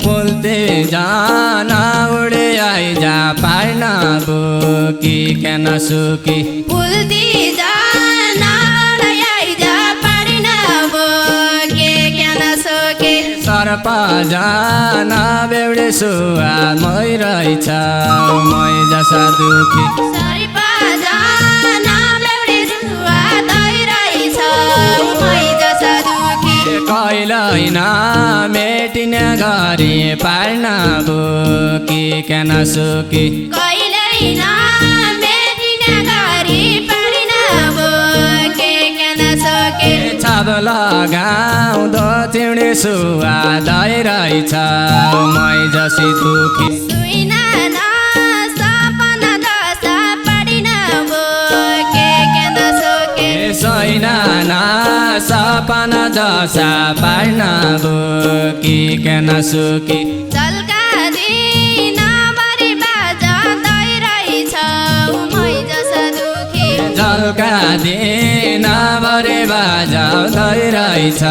पोल्ते जाना उडे आइजा पार्न बोकी केन सुकी पोल्ते जाना उडे आइजा पार्न बोकी केन सुकी सर्प जाना बेउडे सुवा मै रहेछ मै जसा दुखी सर्प जाना बेउडे सुवा दै रहेछ मै जसा दुखी कहिल्यै नमेटिने गरी पार्न बोकी केन सुकी कहिल्यै नमेटिने गरी पार्न बोकी केन सुकी छाप लगाउँदो तिउडे सुवा दै रहेछ मै जसी दुखी सुइन सपना दशा पारिन बोकी केन सुकी छैन सपना जसा पार्न बोकी केन सुकी झल्का दिनभरि बाजदै रहेछ मै जसा दुखी झल्का दिनभरि बाजाउँदै रहेछ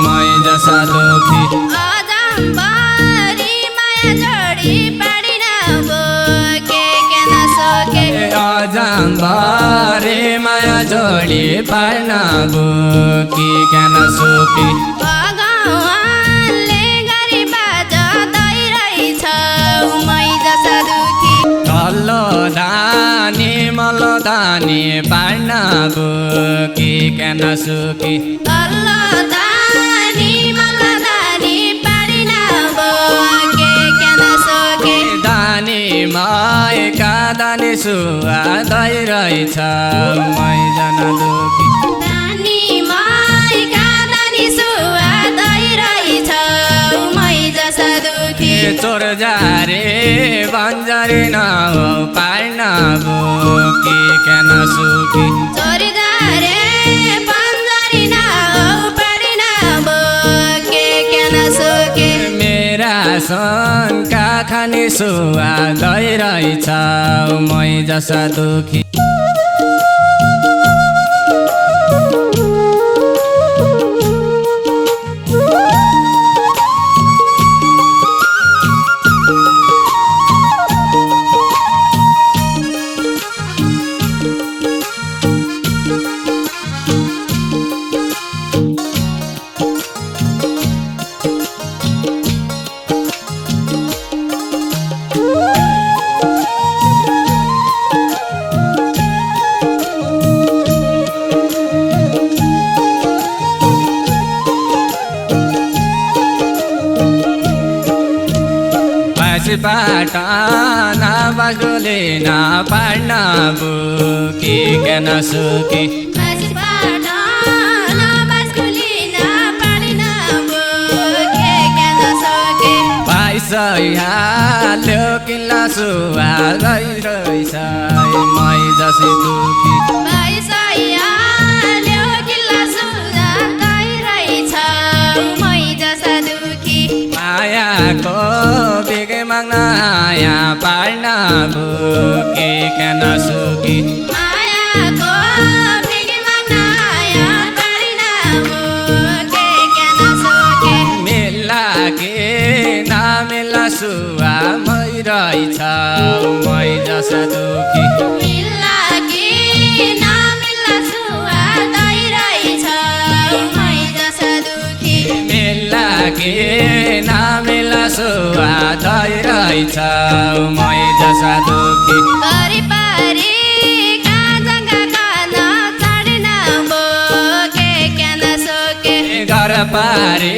मै जसा दुखी अजम्बरी माया जोडी पारिन बोकी केन सुकी अजम्बरे माया जोडी पार्न बोकी केन सुकी भगवानले गरी बाजदै रहेछ मै जसा दुखी तल्लो दानी मल्लो दानी पार्न बोकी केन सुकी तल्लो दानी मल्लो दानी पारिन बोकी केन सुकी दानी मायका दानी सुवा दै रहेछ मै जन दुखी दानी माइका दानी सुवा दै रहेछ मै जसा दुखी चोर जारे बन्जरे नहौ पार्न बोकी केन सुकी चोरी जारे पन्जरी नहौ पारिन बोकी केन सुकी मेरा सनका खाने सुवा दै रहेछ मै जसा दुखी पाटन बाजुले नपार्न बोकी केन सुकी पाइसहाल्यो किल्ला सुवा दै रहेछ मै जसी दुखी मायाको बिगे माग्न आया पार्न बोकी केन सुकी मायाको बिगे माग्न आया पारिन बोकी केन सुकी मिल्ला के नमिल्ला सुवा मै रहेछ मै जसा दुखी मिल्ला कि नमिल्ला सुवा दै रहेछ मै जसा दुखी मिल्ला के नमिल्ला सुवा दै रहेछ मै जसा दुखी गरी पारी काजंगा कान चढ्न बोके केन सुके घर पारे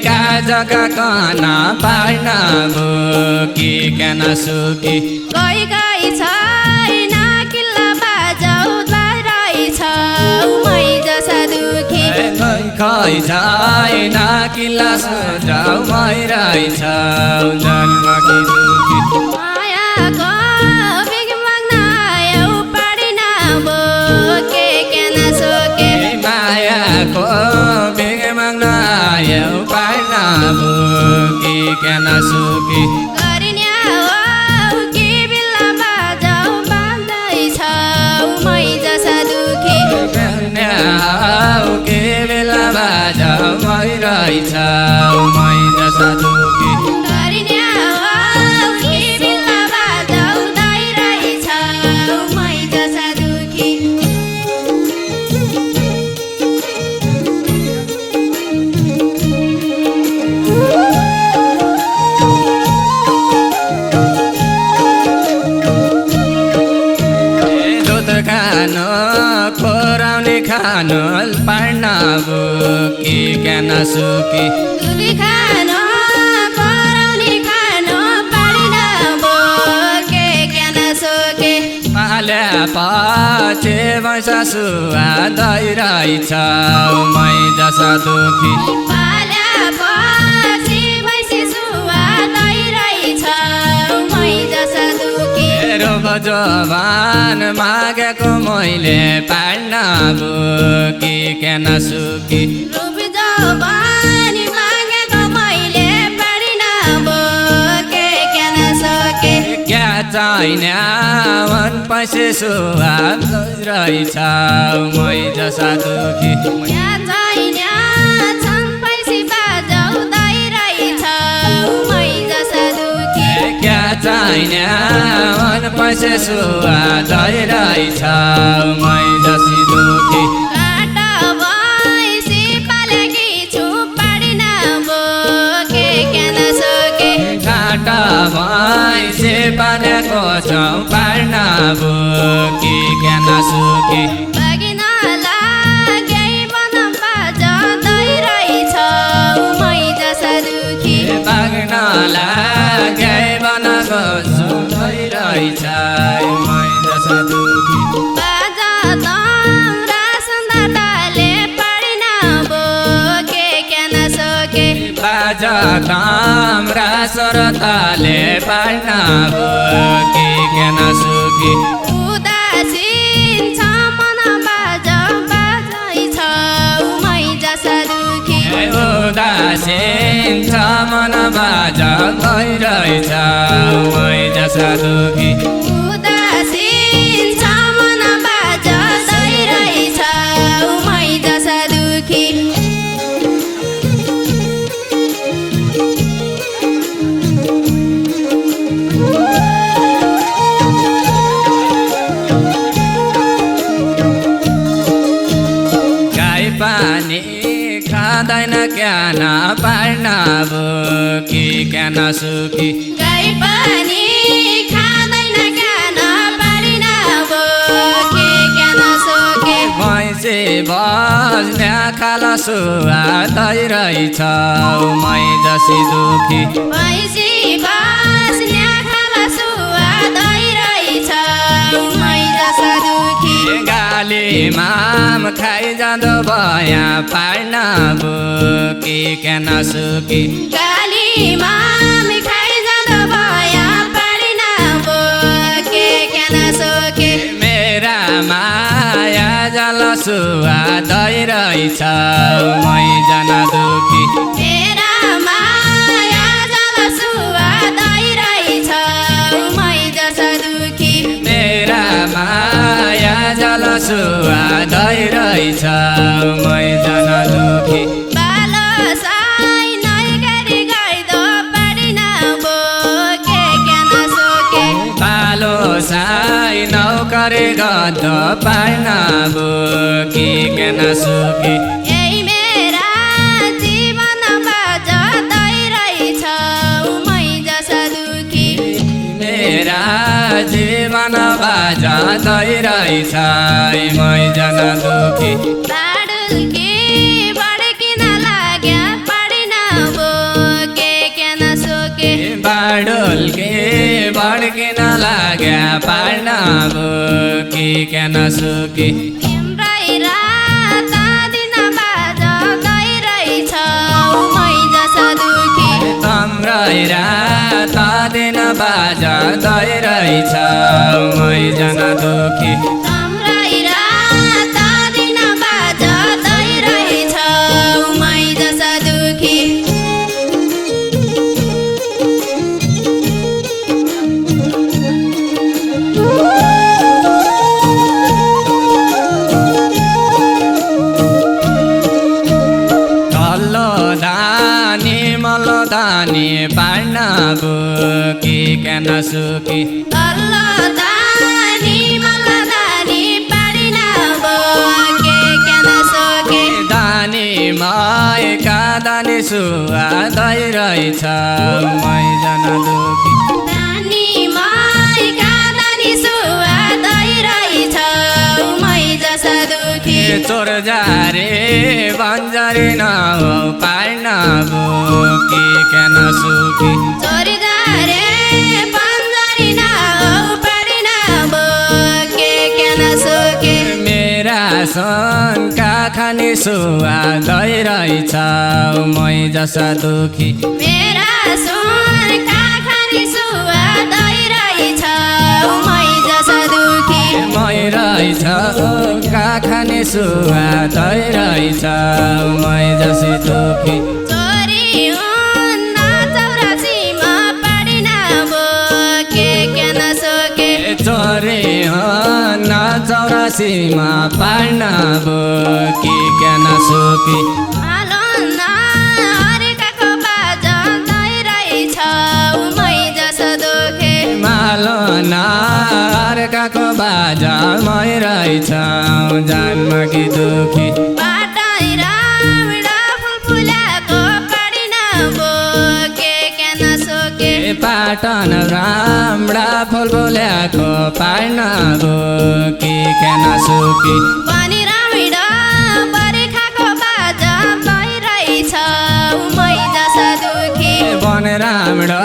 का जग्गा कन पार्न बोकी केन सुकी गई गई छैन किल्ला बाजाउँदै रहेछ मै जसा दुखी खै छैन किल्ला सजाउ मै रहेछ जन्मकी दुखी मायाको बिग माग्न आयौ पारिन बोके केन सुके मायाको बिग माग्न आयौ पार्न बोकी केन सुकी गरिन्या हो कि बिल्ला बाजाउ बाँध्दैछ मै जसा दुखी के बेला बाजा मै रहेछ मै जसा दुखी सुकी दुबी खानु पराउने खानु पारिन भो के नसोके पाल्या पछि भैँसा सुवा दैरहेछ मै जसा दुखी पाल्या पछि भैँसी सुवा दैरहेछ मै जसा दुखी रोग जवान मागेको मैले पाड्न बोकी के नसुकी रूप जवानी मागेको मैले पारिन भो के नसोके क्या चाहिने मन पैसे सुवा रहेछ मै जसा दुखी यहाँ छैन छन् पैसी बाजाउँदैरहेछ मै जसा दुखी क्या चाहिने मन पैसे सुवा रहेछ मै जसी दुखी काटा भैँसी पालेकी छु पारिन भो के नसोके काटा भैँसे पालेको छौ पार्न बोकी के नसुकी बागिनलाई वन बाजाउँदैरहेछ मै जसा दुखी बाग्नलाई बनाएको छु भइरहेछ मै जसा दुखी बाजा तम्रा सन्दाताले पारिन भो के नसोके बाजा काम्रा सरताले पार्न बोकी के नसुकी उदासीन छ मन बाजै छ मै जसा दुखी उदासीन छ मन बाजा गइरहेछ मै जसा दुखी उदासीन छ मन बाजै मै जसा दुखी गाई पानी खाँदैन क्या नपार्न बोकी क्या नसुकी गाई पानी खाँदैन क्या पारिन भो के नसोके भैँसी बस्ने खाला सुवा दैरहेछ मै जसी दुखी भैँसी बाँच्ने खाला सुवा दैरहेछ मै जसा दुखी गाली माम खाइ जाँदो भया पार्न बोकी के नसुकी गाली माम खाइ जाँदो भया पारिन भो के नसोके मेरा माया जल सुवा दैरहेछ मै जना दुखी मेरा माया जल सुवा दैरहेछ मै जसा दुखी मेरा माया जल सुवा दैरहेछ मै जना दुखी बालो साई नै गरी गाइदो पारिन भो के नसोके पालो साई नौकरी गद पार्न बोकी के नसुकी यही मेरा जीवन बाजदैरहेछ मै जसा दुखी मेरा जीवन बाजा दैरहेछ मै जना दुखी बाडुल्की बड्किन लाग्या पारिन भो के नसोके बाडुल्की बड्किन लाग्या पार्न बोकी के नसुकी तिम्रै रात दिन बाजदैरहेछ मै जसा दुखी तम्रै रात दिन बाजा दैरहेछ मै जना दुखी तम्रै रात दिन बाजदैरहेछ मै जसा दुखी दानी पार्न बोकी के नसुकी तल्लो दानी मल्लो दानी पारिन भो के नसोके दानी माइका दानी सुवा दैरहेछ मै जना दुखी दानी माइका दानी सुवा दैरहेछ मै जसा दुखी चोर जारे बन्जरी नहो पार्न बोकी केन सुकी चोरी जारे बन्जरी नहो पार्न बोकी केन सुकी मेरा सनका खाने सुवा गइरहेछ मै जसा दुखी मेरा सुन काखानी सुवा दैरहेछ मै जसा दुखी मै रहेछ काखाने सुवा दैरहेछ मै जसी दुखी चोरी हुन्न चौरासीमा पाडिन बोके केन सोके चोरे न चौरासीमा पार्न बोकी केन सुकी आलोन हरेकाको बाजा दैरहेछ मै जसा दुखे मालन अर्काको बाजा मै रहेछ जन्म कि दुखी बाटै रामडा फुल फुलाको पाडिन बोके केन सोके पाटन राम्रा फुल बोल्याको पार्न बोकी केन सुकी पनि रामडा बरेखाको बाजा भइरहेछ मै जसा दुखी बन राम्रा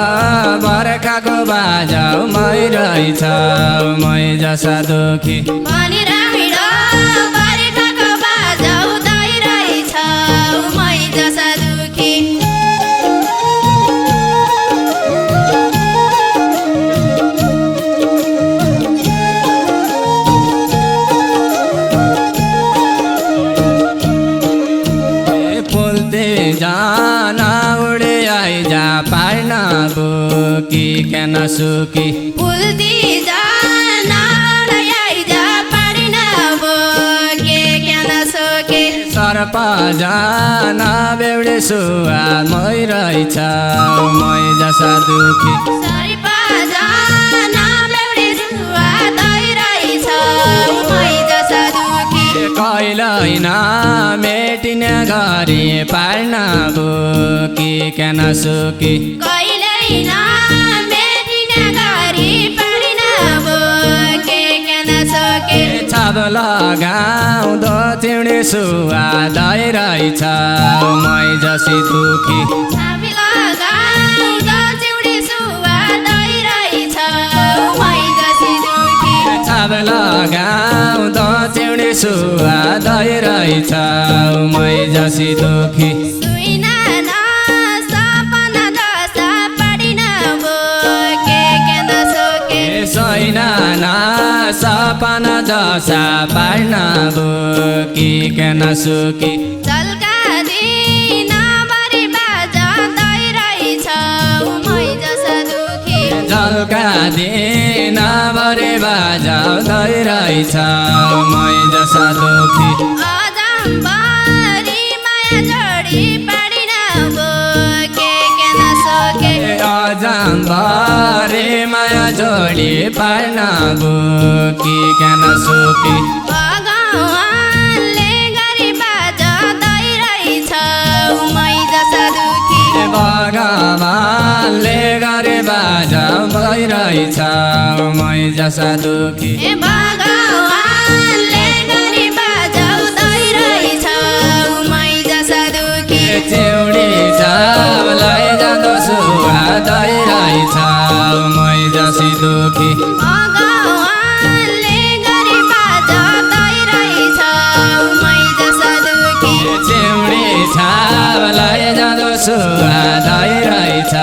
बर्खाको बाजा मै रहेछ मै जसा दुखी पनि रामडा बरेखाको बाजा दैरहेछ मै जसा दुखी पोल्दै जान उडे आइजा पार्न बोकी केन सुकी फुल्दी जान आइजा पाडिन बोके केन सोके सर्प जान बेउडे सुवा मै रहेछ मै जसा दुखी सरिपा जान बेउडे सुवा दैरहेछ मै जसा दुखी कहिल्यै मेटिने गरी पार्न बोकी केन सुकी कहिल्यै मेटिने गरी पाडिन बोके केन सोके छाब लगाउँदो चिउडी सुवा दैरहेछ मै जसी दुखी छापी लगाउँदो चिउडी सुवा दैरहेछ मै जसी दुखी छाब लगाउँदो चिउडी सुवा दैरहेछ मै जसी दुखी सुइना न सपना दशा पाडिन बोके केन सोके सैना न सपना जसा पार्न बोकी केन सुकी जलका दिन बरी बाजा दैरहेछ मै जसा दुखी जलका दिन भरे बाजा दैरहेछ मै जसा दुखी अजम्बरी माया जोडी पाडिन बोके केन सोके अजम्बरे माया जोडी पार्न बोकी केन सुकी भगवानले गरी बाजा दैरहेछ मै जसा दुखी भगवानले गरे बाजा भइरहेछ मै जसा दुखी भगवानले गरी बाजा दैरहेछ मै जसा दुखी चिउडी चावलाई जाँदो सुवा दैरहेछ मै जसी दुखी भगवानले गरी बाजा दैरहेछ मै जसा दुखी चिउडी छावलाई जाँदो सुवा दैरहेछ